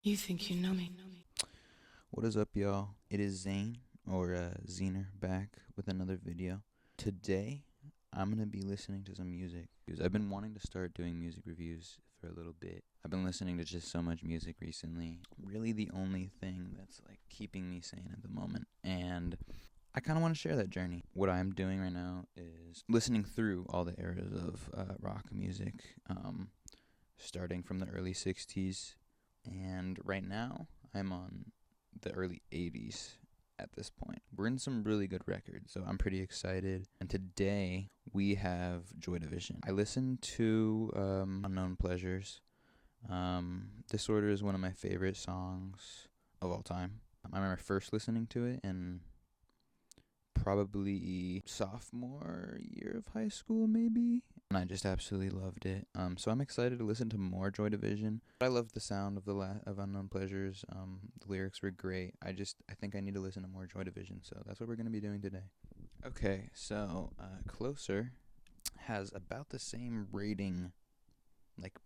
You think you know me. What is up, y'all? It is Zane, or Zeener, back with another video. Today, I'm going to be listening to some music. Because I've been wanting to start doing music reviews for a little bit. I've been listening to just so much music recently. Really the only thing that's like keeping me sane at the moment. And I kind of want to share that journey. What I'm doing right now is listening through all the eras of rock music, starting from the early 60s. And right now, I'm on the early 80s at this point. We're in some really good records, so I'm pretty excited. And today, we have Joy Division. I listened to Unknown Pleasures. Disorder is one of my favorite songs of all time. I remember first listening to it and probably sophomore year of high school, maybe. And I just absolutely loved it. So I'm excited to listen to more Joy Division. I loved the sound of of Unknown Pleasures. The lyrics were great. I think I need to listen to more Joy Division. So that's what we're gonna be doing today. Okay, so Closer has about the same rating, like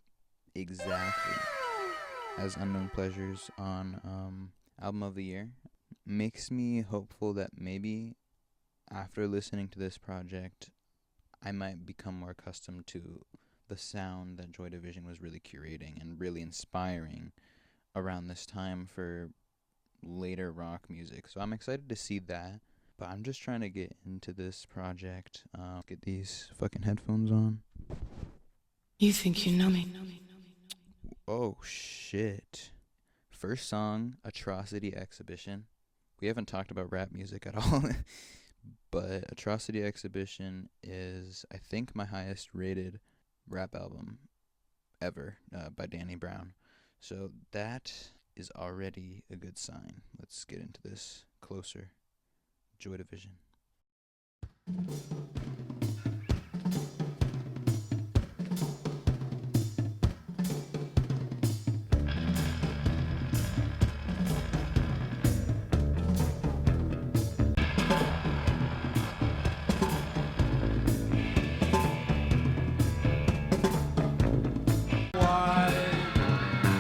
exactly, as Unknown Pleasures on Album of the Year. Makes me hopeful that maybe after listening to this project, I might become more accustomed to the sound that Joy Division was really curating and really inspiring around this time for later rock music. So I'm excited to see that. But I'm just trying to get into this project. Get these fucking headphones on. You think you know me. Oh shit. First song, Atrocity Exhibition. We haven't talked about rap music at all. But Atrocity Exhibition is, I think, my highest rated rap album ever by Danny Brown. So that is already a good sign. Let's get into this closer. Joy Division.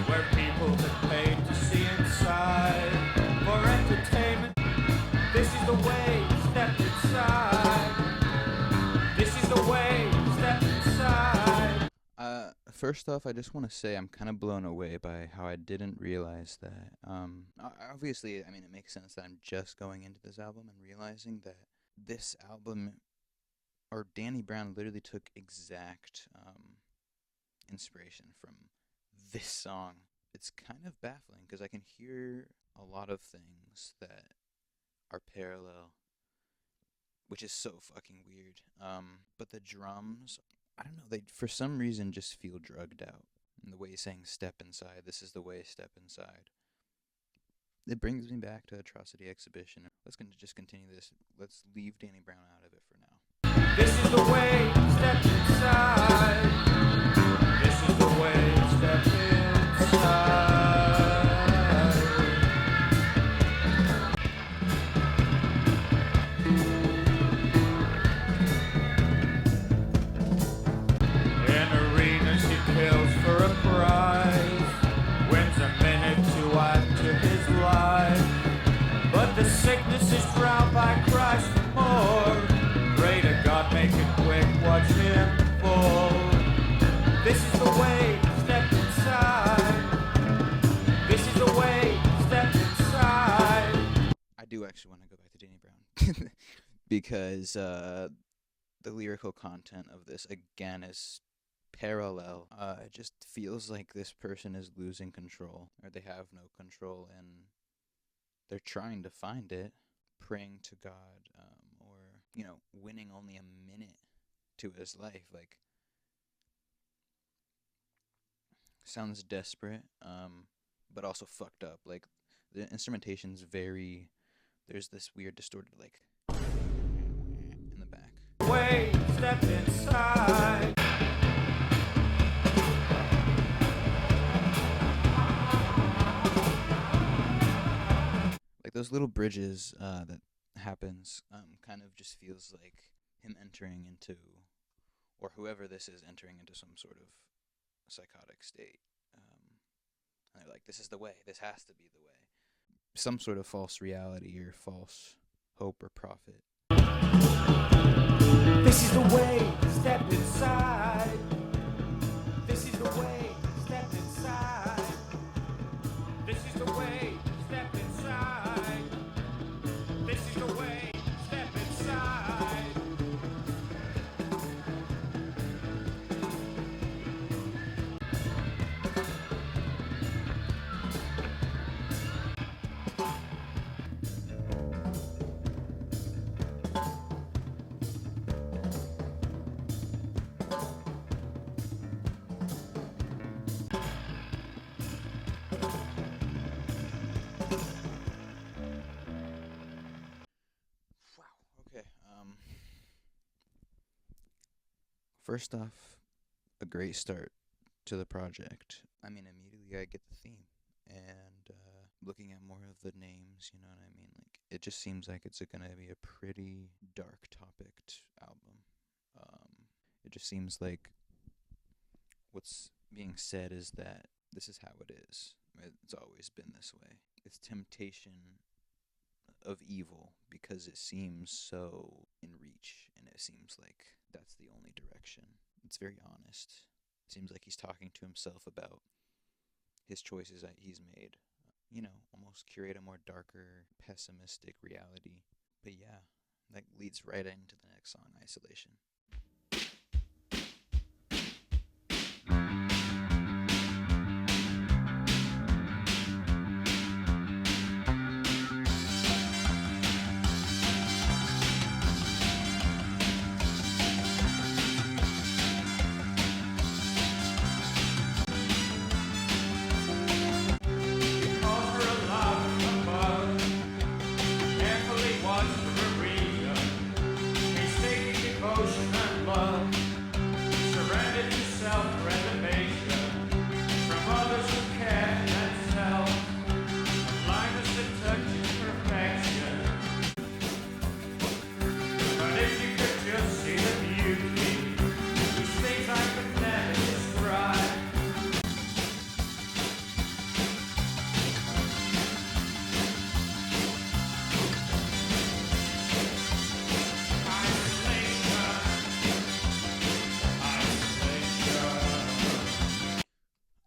Where people get paid to see inside for entertainment. This is the way, step inside. This is the way, step inside. First off, I just want to say I'm kind of blown away by how I didn't realize that. Obviously, I mean, it makes sense that I'm just going into this album and realizing that this album, or Danny Brown, literally took exact inspiration from this song. It's kind of baffling because I can hear a lot of things that are parallel, which is so fucking weird. But the drums, I don't know, they for some reason just feel drugged out. And the way he's saying "step inside," this is the way, step inside. It brings me back to Atrocity Exhibition. Let's just continue this. Let's leave Danny Brown out of it for now. This is the way, step inside. This is the way, step inside. In arenas he kills for a prize, wins a minute to add to his life. But the sickness is drowned by cries for more. Pray to God, make it quick, watch him fall. This is the way, step inside. This is the way, step inside. I do actually want to go back to Danny Brown because the lyrical content of this again is parallel. It just feels like this person is losing control, or they have no control, and they're trying to find it, praying to God, or winning only a minute to his life. Like, sounds desperate, but also fucked up. Like, the instrumentation's very. There's this weird distorted like in the back. Way, step inside. Like those little bridges that happens kind of just feels like him entering into, or whoever this is entering into some sort of psychotic state. And they're like, this is the way. This has to be the way. Some sort of false reality or false hope or prophet. This is the way, step inside. This is the way, step inside. This is the way, step inside. This is the way, step inside. Okay. First off, a great start to the project. I mean, immediately I get the theme, and looking at more of the names, you know what I mean? Like, it just seems like it's gonna be a pretty dark topicked album. It just seems like what's being said is that this is how it is. It's always been this way. It's temptation of evil because it seems so in reach, and it seems like that's the only direction. It's very honest. It seems like he's talking to himself about his choices that he's made. You know, almost curate a more darker, pessimistic reality. But yeah, that leads right into the next song, Isolation.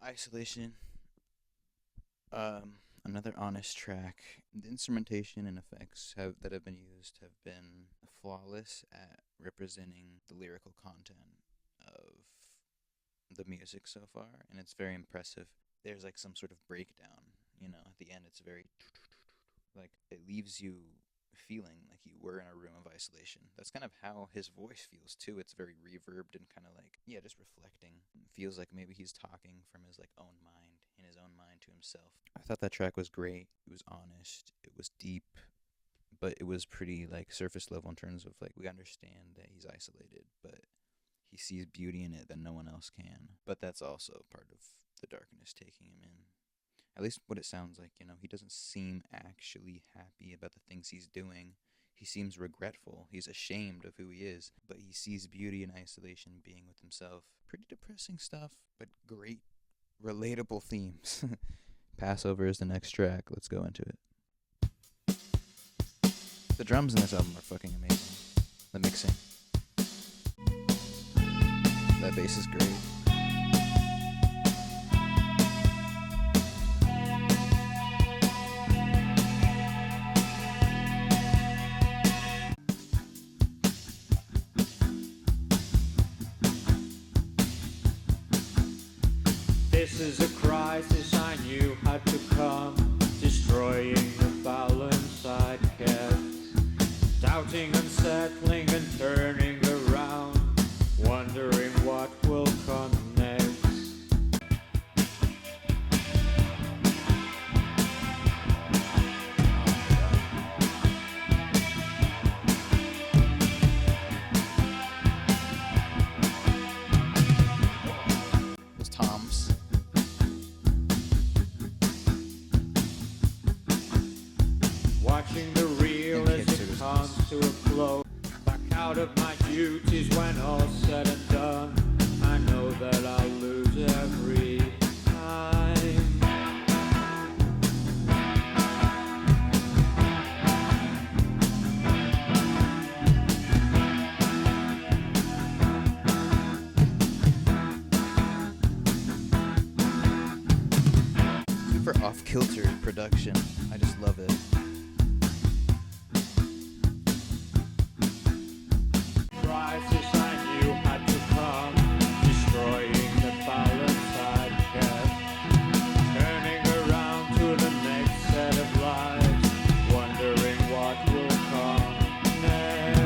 Isolation. Another honest track. The instrumentation and effects that have been used have been flawless at representing the lyrical content of the music so far, and it's very impressive. There's like some sort of breakdown, you know, at the end it's very like it leaves you feeling like you were in a room of isolation. That's kind of how his voice feels too. It's very reverbed and kind of like, yeah, just reflecting. It feels like maybe he's talking from his like own mind, in his own mind to himself. I thought that track was great. It was honest. It was deep, but it was pretty like surface level in terms of like we understand that he's isolated, but he sees beauty in it that no one else can. But that's also part of the darkness taking him in. At least what it sounds like, you know, he doesn't seem actually happy about the things he's doing. He seems regretful. He's ashamed of who he is, but he sees beauty in isolation, being with himself. Pretty depressing stuff, but great, relatable themes. Passover is the next track. Let's go into it. The drums in this album are fucking amazing. The mixing. That bass is great. This is a crisis I knew had to come, destroying the balance I'd kept, doubting, unsettling, and turning around, wondering what will come next. Those toms. Watching the reel as it comes to a close. Back out of my duties when all's said and done. I know that I'll lose every time. off-kilter production. I just love it. Crisis I knew had to come, destroying the balance I'd kept, turning around to the next set of lives, wondering what will come next.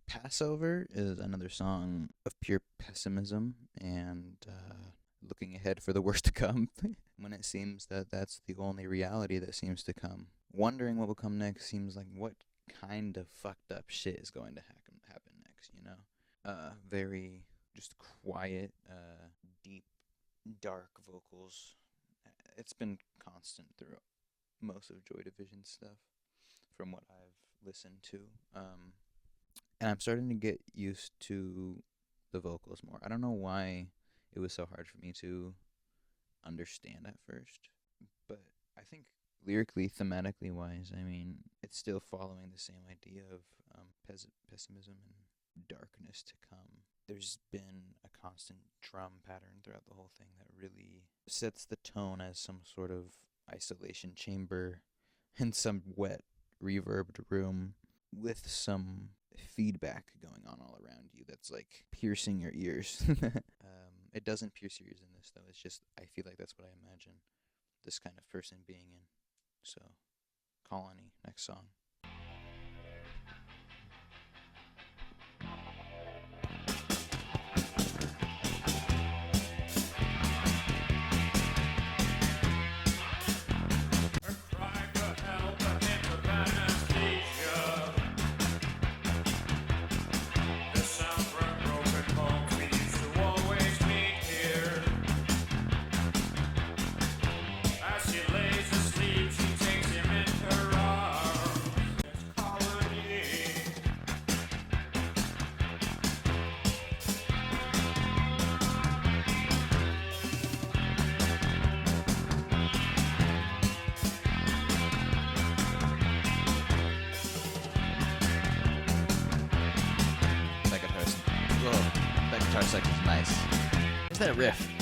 Passover is another song of pure pessimism and looking ahead for the worst to come when it seems that that's the only reality that seems to come. Wondering what will come next seems like what kind of fucked up shit is going to happen next, you know? Very just quiet, deep, dark vocals. It's been constant through most of Joy Division stuff from what I've listened to. And I'm starting to get used to the vocals more. I don't know why it was so hard for me to understand at first, but I think lyrically, thematically wise, I mean, it's still following the same idea of pessimism and darkness to come. There's been a constant drum pattern throughout the whole thing that really sets the tone as some sort of isolation chamber in some wet, reverbed room with some feedback going on all around you that's like piercing your ears. It doesn't pierce your ears in this though. It's just I feel like that's what I imagine this kind of person being in. So, Colony, next song. A cry for help, a hint of anesthesia. The sound from broken homes we used to always meet here. As she lays asleep, she takes him in her arms. It's Colony. That guitar section's nice. What's that riff?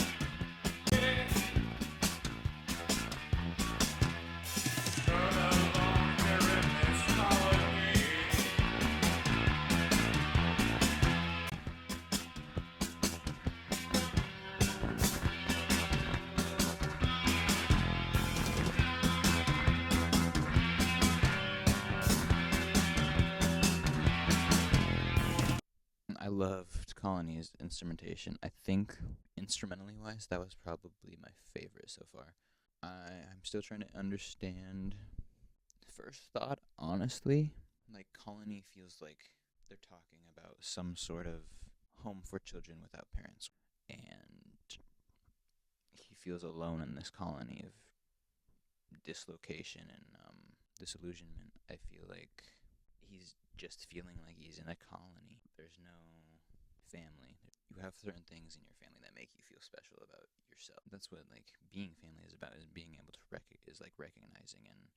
I loved Colony's instrumentation. I think instrumentally wise, that was probably my favorite so far. I'm still trying to understand. First thought, honestly, like Colony feels like they're talking about some sort of home for children without parents. And he feels alone in this colony of dislocation and disillusionment. I feel like he's just feeling like he's in a colony. There's no family. You have certain things in your family that make you feel special about yourself. That's what like being family is about, is being able to recognizing and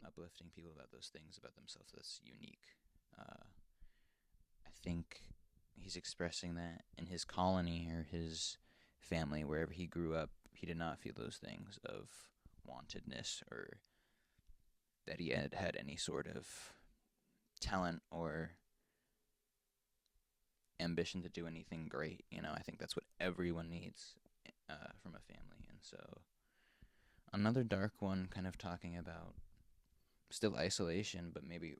uplifting people about those things about themselves that's unique. I think he's expressing that in his colony or his family, wherever he grew up, he did not feel those things of wantedness or that he had any sort of talent or ambition to do anything great. You know, I think that's what everyone needs from a family. And so another dark one, kind of talking about still isolation, but maybe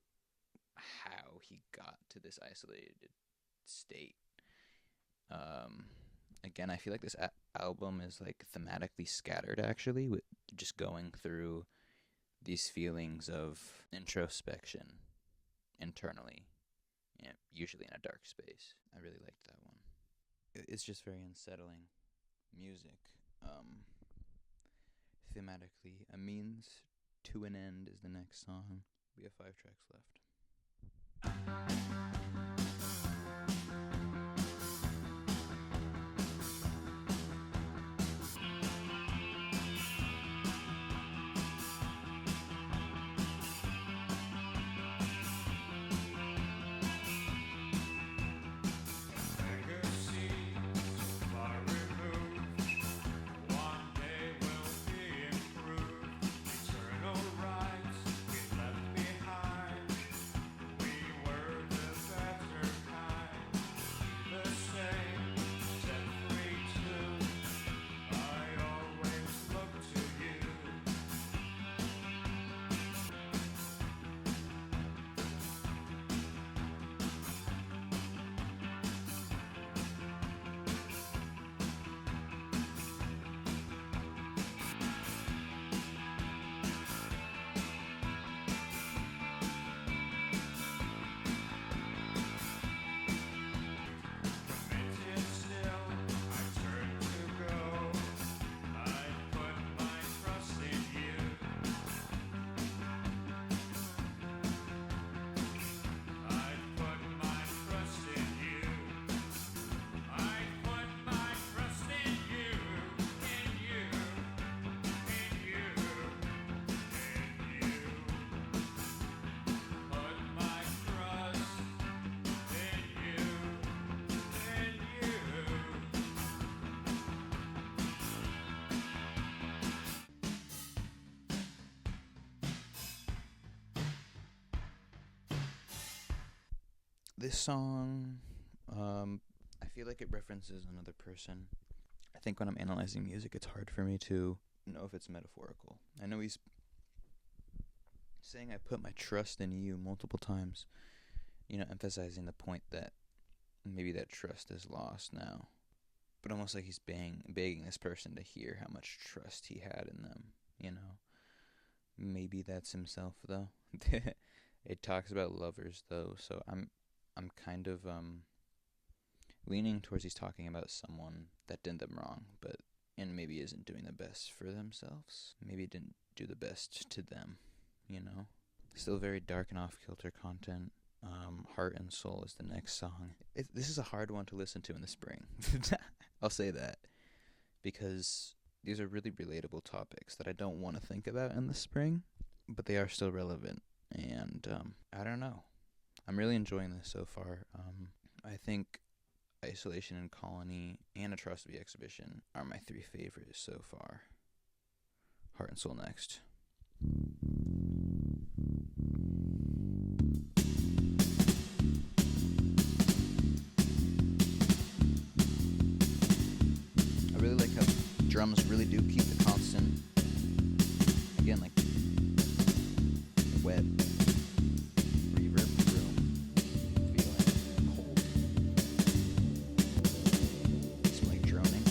how he got to this isolated state. Again, I feel like this album is like thematically scattered, actually, with just going through these feelings of introspection internally, you know, usually in a dark space. I really liked that one. It's just very unsettling music. Thematically, a means to an end is the next song. We have 5 tracks left. This song, I feel like it references another person. I think when I'm analyzing music, it's hard for me to know if it's metaphorical. I know he's saying I put my trust in you multiple times, emphasizing the point that maybe that trust is lost now. But almost like he's begging this person to hear how much trust he had in them. Maybe that's himself, though. It talks about lovers, though, so I'm kind of leaning towards he's talking about someone that did them wrong, and maybe isn't doing the best for themselves. Maybe didn't do the best to them, Still very dark and off-kilter content. Heart and Soul is the next song. This is a hard one to listen to in the spring. I'll say that. Because these are really relatable topics that I don't want to think about in the spring, but they are still relevant. And I don't know. I'm really enjoying this so far. I think Isolation and Colony and Atrocity Exhibition are my 3 favorites so far. Heart and Soul next. I really like how drums really do keep the constant, again, like wet reverb room feeling cold. Some like droning.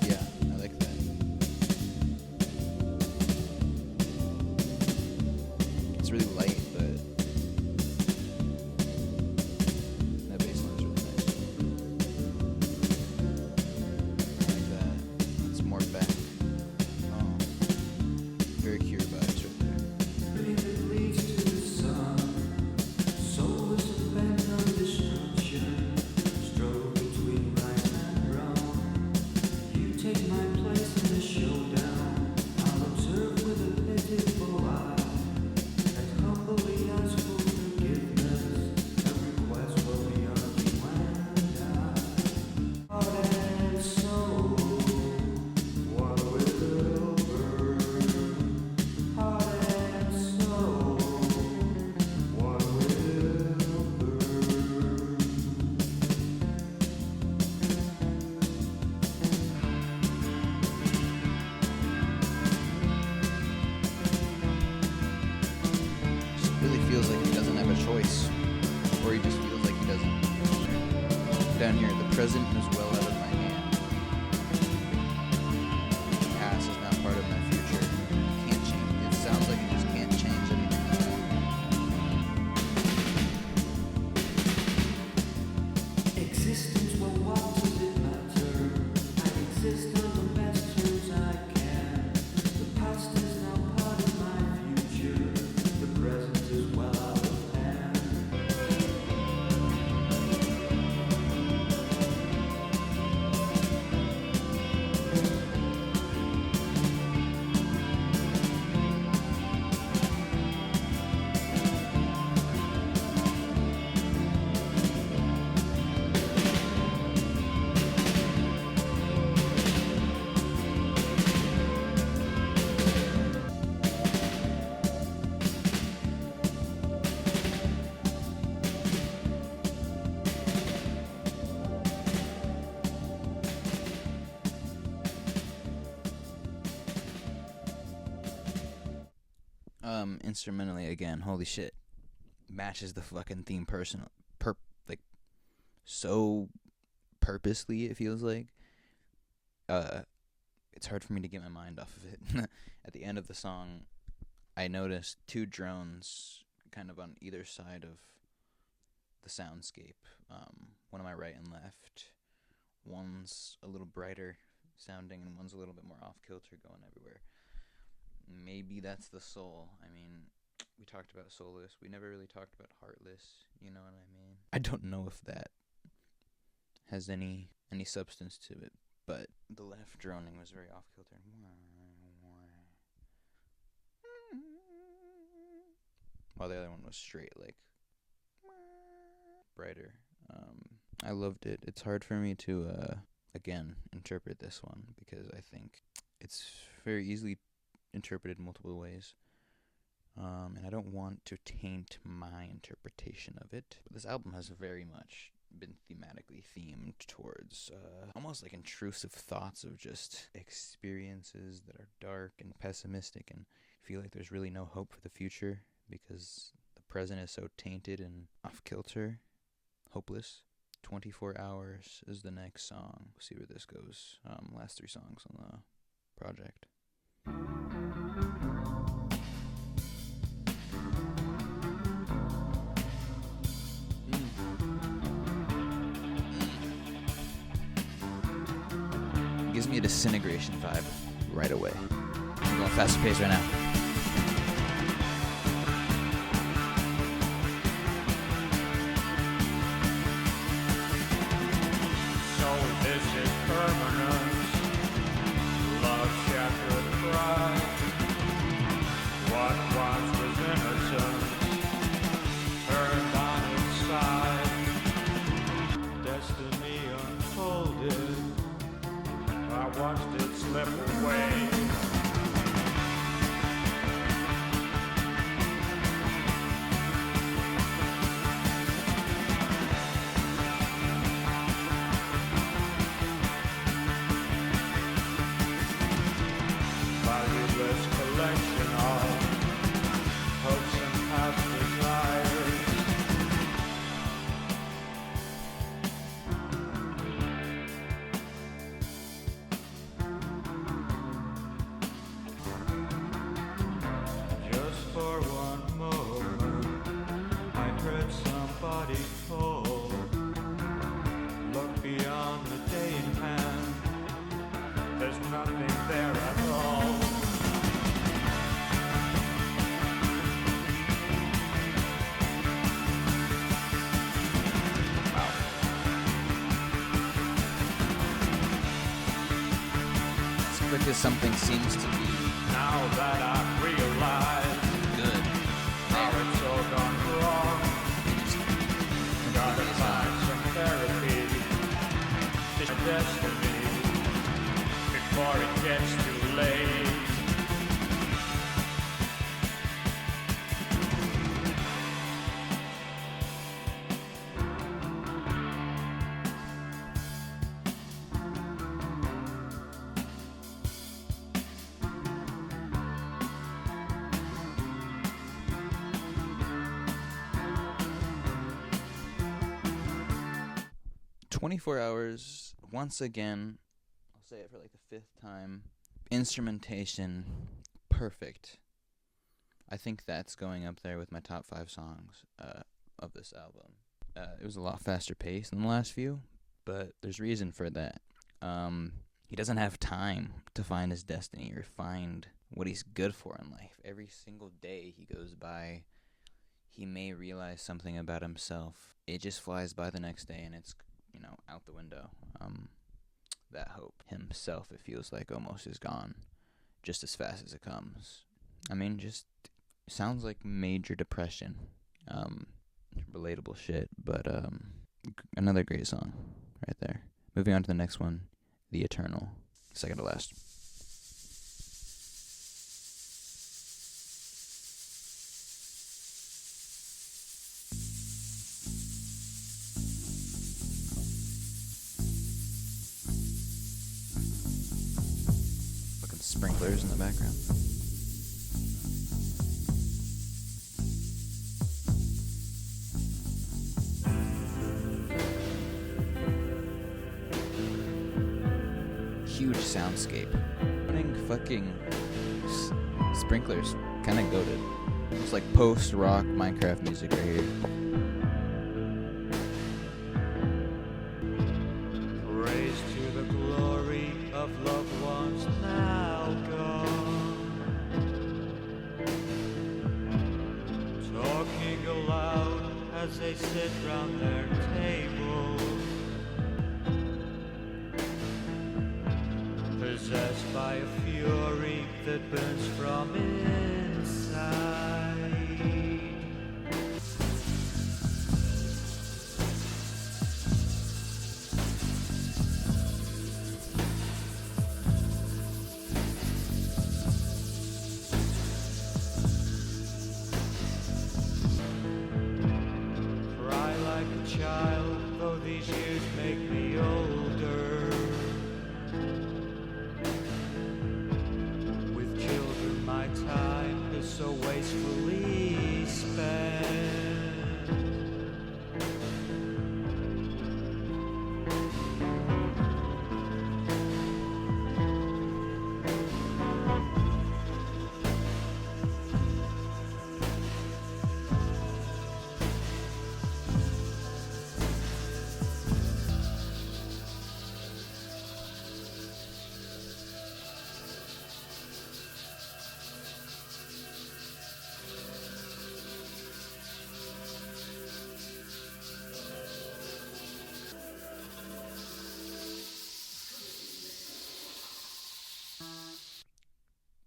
Yeah, I like that. It's really light, but that bass line is really nice. I like that. It's more back. Oh, very Cure vibes right there. Just really feels like he doesn't have a choice, or he just feels like he doesn't. Down here, the present is well out of my hand. The past is now part of my future. Can't change. It sounds like you just can't change anything at all. Existence, well, what does it matter? I exist on the best terms I can. The past is now part of my future. The present is well out of hand. Instrumentally again, holy shit, matches the fucking theme like so purposely. It feels like it's hard for me to get my mind off of it. At the end of the song, I noticed 2 drones kind of on either side of the soundscape. One on my right and left. One's a little brighter sounding, and one's a little bit more off kilter, going everywhere. Maybe that's the soul. I mean, we talked about soulless. We never really talked about heartless. You know what I mean? I don't know if that has any substance to it, but the left droning was very off kilter. While the other one was straight, like brighter. I loved it. It's hard for me to again interpret this one because I think it's very easily interpreted multiple ways. And I don't want to taint my interpretation of it. But this album has very much been thematically themed towards almost like intrusive thoughts of just experiences that are dark and pessimistic and feel like there's really no hope for the future because the present is so tainted and off-kilter, hopeless. 24 Hours is the next song. We'll see where this goes. Last 3 songs on the project. Gives me a Disintegration vibe right away. I'm going faster pace right now. So this is permanent. Love shattered pride. What once was innocent turned on its side. Destiny unfolded. I watched it slip away. Valueless collection of hopes and past desires. Just for one moment, I heard somebody told, look beyond the day in hand, there's nothing there at all. Wow. As quick as something seems to be Now that I've realized good, how it's all gone wrong, gotta find some therapy. It's my destiny before it gets too late. Hours, once again, I'll say it for like the 5th time, instrumentation, perfect. I think that's going up there with my top 5 songs of this album. It was a lot faster paced than the last few, but there's reason for that. He doesn't have time to find his destiny or find what he's good for in life. Every single day he goes by, he may realize something about himself. It just flies by the next day and it's, out the window. That hope himself, it feels like, almost is gone just as fast as it comes. I mean, just sounds like major depression. Relatable shit, but another great song right there. Moving on to the next one, The Eternal, second to last. Sprinklers in the background. Huge soundscape. Running fucking sprinklers, kind of goated. It's like post-rock Minecraft music right here. Praise to the glory of loved ones now gone. Talking aloud as they sit round their tables. Possessed by a fury that burns from inside. child, though these years make me older. With children my time is so wastefully spent.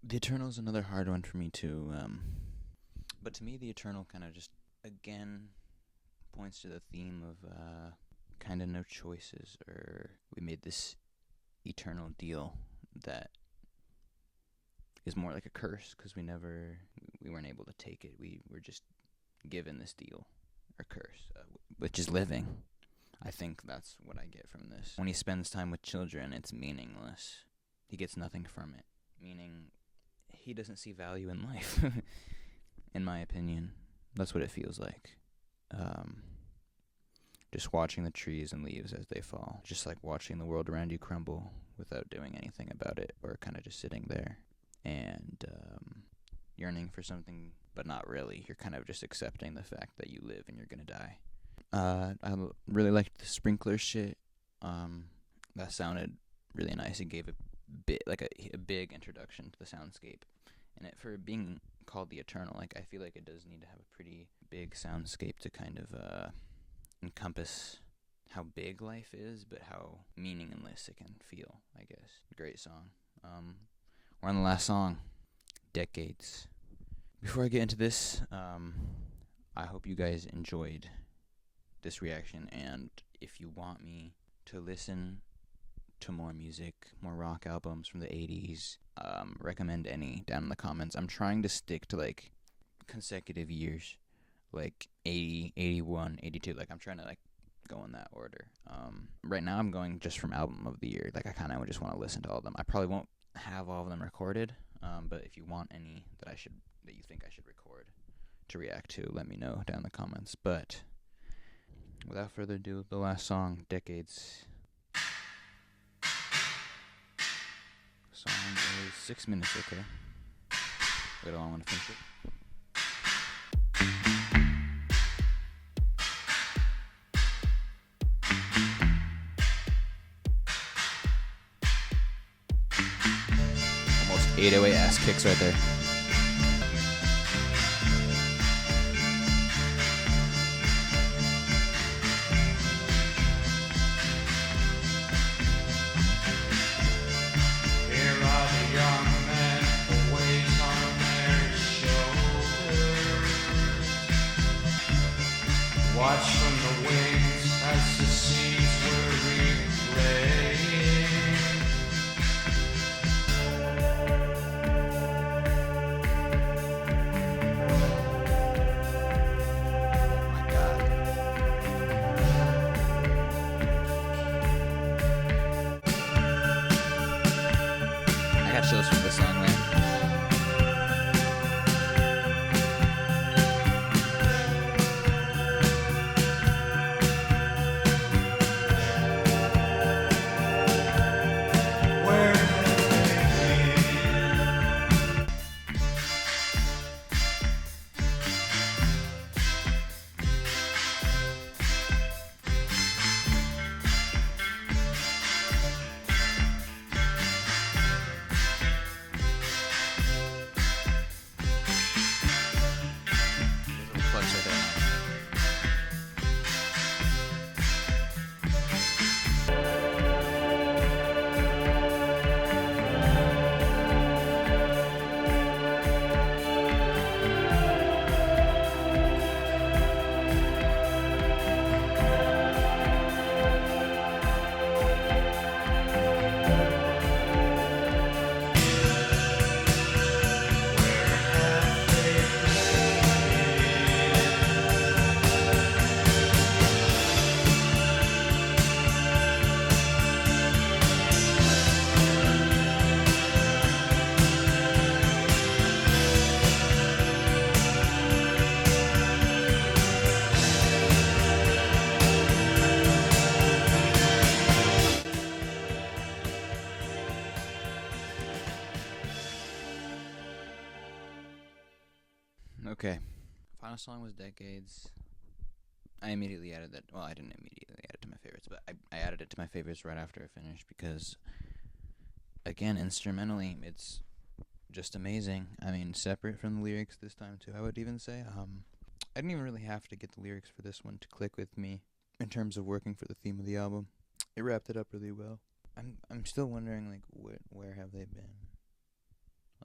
The Eternal is another hard one for me too. But to me, the Eternal kind of just again points to the theme of kind of no choices, or we made this eternal deal that is more like a curse because we weren't able to take it. We were just given this deal or curse, which is living. I think that's what I get from this. When he spends time with children, it's meaningless. He gets nothing from it, meaning he doesn't see value in life, in my opinion. That's what it feels like. Just watching the trees and leaves as they fall. Just like watching the world around you crumble without doing anything about it, or kind of just sitting there and yearning for something, but not really. You're kind of just accepting the fact that you live and you're going to die. I really liked the sprinkler shit. That sounded really nice. It gave a big introduction to the soundscape, and it for being called the Eternal, like I feel like it does need to have a pretty big soundscape to kind of encompass how big life is, but how meaningless it can feel. I guess great song. We're on the last song, Decades. Before I get into this, I hope you guys enjoyed this reaction, and if you want me to listen to more music, more rock albums from the 80s, recommend any down in the comments. I'm trying to stick to like consecutive years, like 80, 81, 82. Like I'm trying to like go in that order. Right now I'm going just from album of the year. Like I kind of just want to listen to all of them. I probably won't have all of them recorded, but if you want any that you think I should record to react to, let me know down in the comments. But without further ado, the last song, Decades. Song is 6 minutes, okay. Wait, I want to finish it. Almost 808 ass kicks right there. Watch from the wings as the scenes were replaying. My God. I got chills from this song, man. Okay. Final song was Decades. I immediately added that. Well, I didn't immediately add it to my favorites, but I added it to my favorites right after I finished because, again, instrumentally, it's just amazing. I mean, separate from the lyrics this time, too, I would even say. I didn't even really have to get the lyrics for this one to click with me in terms of working for the theme of the album. It wrapped it up really well. I'm still wondering, like, where have they been?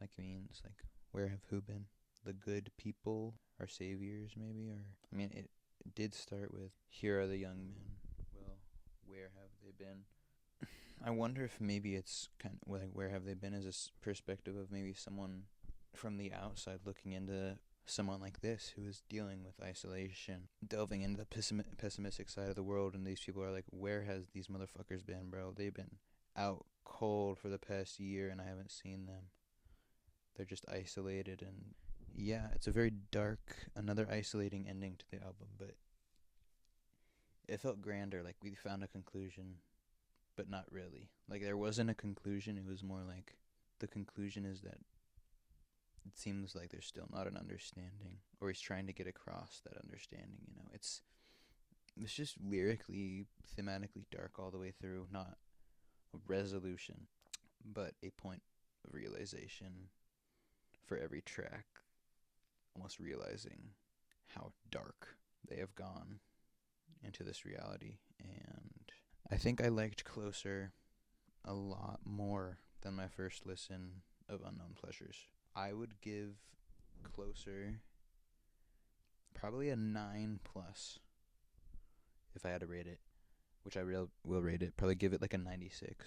Like, means, like, where have who been? The good people, our saviors, maybe? Or, I mean, it did start with, here are the young men. Well, where have they been? I wonder if maybe it's kind of, like, where have they been as a perspective of maybe someone from the outside looking into someone like this who is dealing with isolation, delving into the pessimistic side of the world, and these people are like, where has these motherfuckers been, bro? They've been out cold for the past year and I haven't seen them. They're just isolated, and yeah, it's a very dark, another isolating ending to the album, but it felt grander, like we found a conclusion, but not really. Like, there wasn't a conclusion, it was more like, the conclusion is that it seems like there's still not an understanding, or he's trying to get across that understanding, you know. It's just lyrically, thematically dark all the way through, not a resolution, but a point of realization for every track, almost realizing how dark they have gone into this reality. And I think I liked Closer a lot more than my first listen of Unknown Pleasures. I would give Closer probably a 9 plus if I had to rate it, which I will rate it. Probably give it like a 96.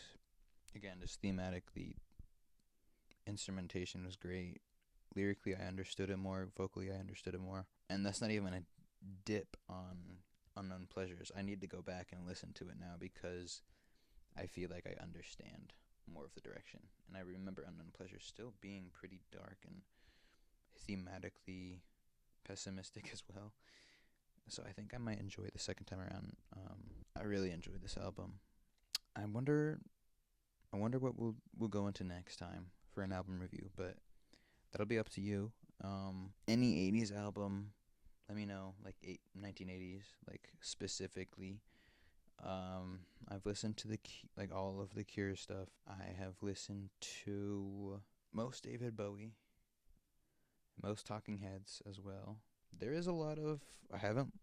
Again, just thematically, instrumentation was great. Lyrically, I understood it more. Vocally, I understood it more. And that's not even a dip on Unknown Pleasures. I need to go back and listen to it now because I feel like I understand more of the direction. And I remember Unknown Pleasures still being pretty dark and thematically pessimistic as well. So I think I might enjoy it the second time around. I really enjoyed this album. I wonder what we'll go into next time for an album review, but that'll be up to you. Any 80s album, let me know, like 1980s, like specifically. I've listened to like all of the Cure stuff. I have listened to most David Bowie, most Talking Heads as well. There is a lot of, I haven't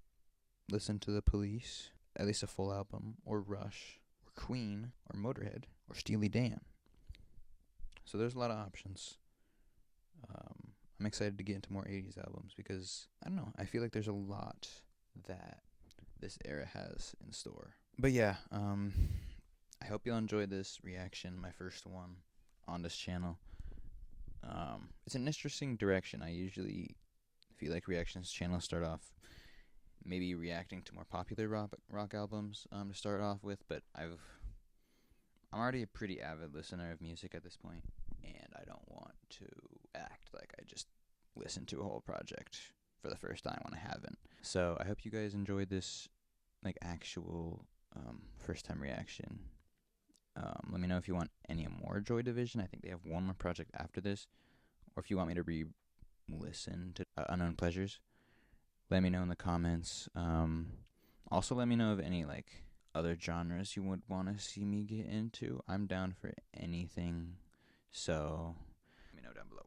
listened to The Police, at least a full album, or Rush, or Queen, or Motorhead, or Steely Dan. So there's a lot of options. I'm excited to get into more 80s albums because, I don't know, I feel like there's a lot that this era has in store. But yeah, I hope you'll enjoy this reaction, my first one on this channel. It's an interesting direction. I usually feel like reactions channels start off maybe reacting to more popular rock albums to start off with, but I'm already a pretty avid listener of music at this point, and I don't want to act like I just listened to a whole project for the first time when I haven't. So I hope you guys enjoyed this like actual first time reaction. Let me know if you want any more Joy Division. I think they have one more project after this, or if you want me to re-listen to Unknown Pleasures. Let me know in the comments. Also, let me know of any like other genres you would want to see me get into. I'm down for anything, so let me know down below.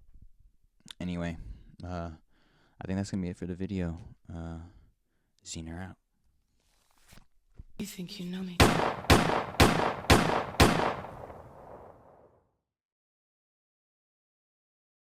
Anyway, I think that's gonna be it for the video. Zeener out. You think you know me?